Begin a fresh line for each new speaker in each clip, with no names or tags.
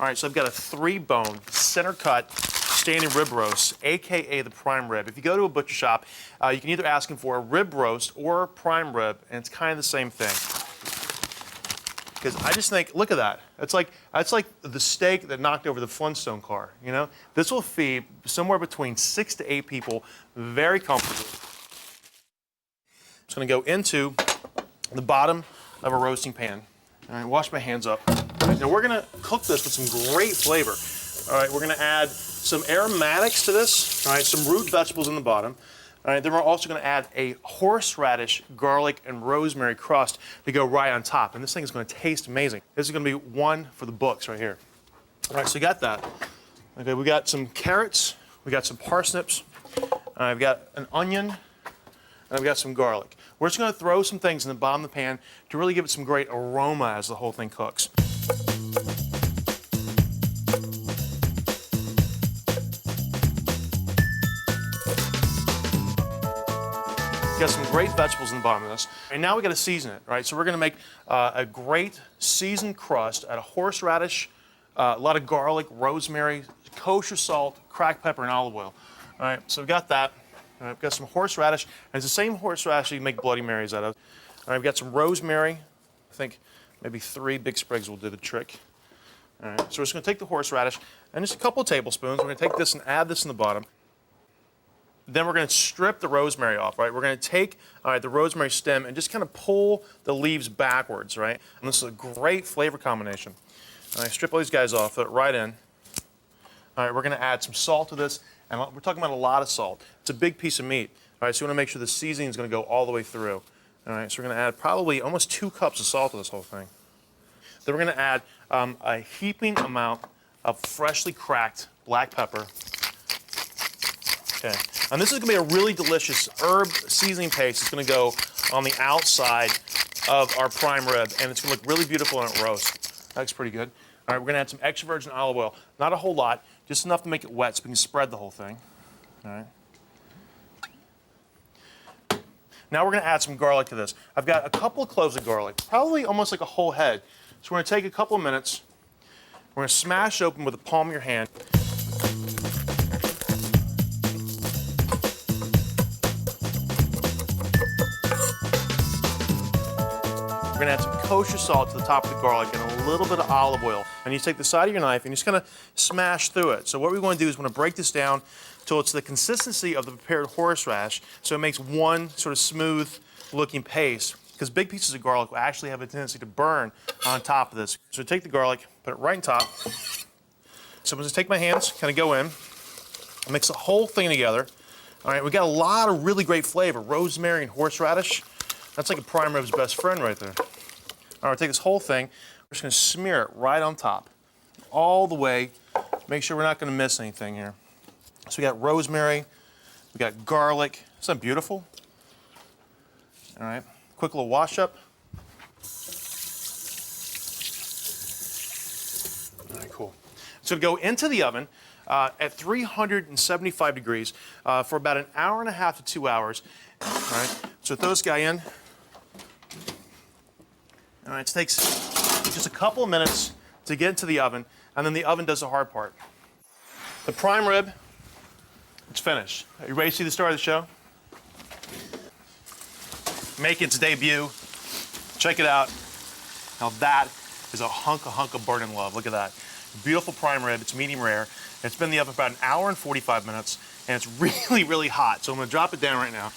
All right, so I've got a 3-bone, center cut, standing rib roast, AKA the prime rib. If you go to a butcher shop, you can either ask them for a rib roast or a prime rib, and it's kind of the same thing. Because I just think, look at that. That's like the steak that knocked over the Flintstone car, you know? This will feed somewhere between 6 to 8 people very comfortably. It's gonna go into the bottom of a roasting pan. All right, wash my hands up. All right, now we're gonna cook this with some great flavor. All right, we're gonna add some aromatics to this. All right, some root vegetables in the bottom. All right, then we're also gonna add a horseradish, garlic, and rosemary crust to go right on top. And this thing is gonna taste amazing. This is gonna be one for the books right here. All right, so we got that. Okay, we got some carrots, we got some parsnips, I've got an onion, and I've got some garlic. We're just gonna throw some things in the bottom of the pan to really give it some great aroma as the whole thing cooks. Got some great vegetables in the bottom of this. And now we got to season it, right? So we're going to make a great seasoned crust out of horseradish, a lot of garlic, rosemary, kosher salt, cracked pepper, and olive oil. All right, so we've got that. All right, we've got some horseradish, and it's the same horseradish you can make Bloody Marys out of. All right, we've got some rosemary. I think maybe 3 big sprigs will do the trick. All right, so we're just going to take the horseradish and just a couple of tablespoons. We're going to take this and add this in the bottom. Then we're going to strip the rosemary off, right? We're going to take the rosemary stem and just kind of pull the leaves backwards, right? And this is a great flavor combination. All right, strip all these guys off, put it right in. All right, we're going to add some salt to this, and we're talking about a lot of salt. It's a big piece of meat, all right? So you want to make sure the seasoning is going to go all the way through. All right, so we're going to add probably almost 2 cups of salt to this whole thing. Then we're going to add a heaping amount of freshly cracked black pepper. Okay. And this is going to be a really delicious herb seasoning paste. It's going to go on the outside of our prime rib, and it's going to look really beautiful when it roasts. That looks pretty good. All right, we're going to add some extra virgin olive oil. Not a whole lot, just enough to make it wet so we can spread the whole thing. All right. Now we're going to add some garlic to this. I've got a couple of cloves of garlic, probably almost like a whole head. So we're going to take a couple of minutes. We're going to smash it open with the palm of your hand. We're going to add some kosher salt to the top of the garlic and a little bit of olive oil. And you take the side of your knife and you just kind of smash through it. So what we want to do is we want to break this down till it's the consistency of the prepared horseradish, so it makes one sort of smooth looking paste. Because big pieces of garlic will actually have a tendency to burn on top of this. So take the garlic, put it right on top. So I'm going to take my hands, kind of go in, mix the whole thing together. All right, we got a lot of really great flavor. Rosemary and horseradish. That's like a prime rib's best friend right there. All right, take this whole thing. We're just going to smear it right on top, all the way. Make sure we're not going to miss anything here. So we got rosemary, we got garlic. Isn't that beautiful? All right, quick little wash up. All right, cool. So to go into the oven at 375 degrees for about 1.5 hours to 2 hours. All right, so throw this guy in. All right, it takes just a couple of minutes to get into the oven, and then the oven does the hard part. The prime rib, it's finished. Are you ready to see the star of the show? Making its debut. Check it out. Now that is a hunk of burning love. Look at that. Beautiful prime rib. It's medium rare. It's been in the oven for about 1 hour and 45 minutes, and it's really, really hot. So I'm going to drop it down right now.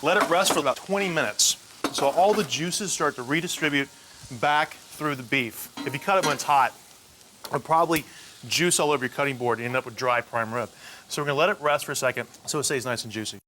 Let it rest for about 20 minutes. So all the juices start to redistribute back through the beef. If you cut it when it's hot, it'll probably juice all over your cutting board and end up with dry prime rib. So we're going to let it rest for a second so it stays nice and juicy.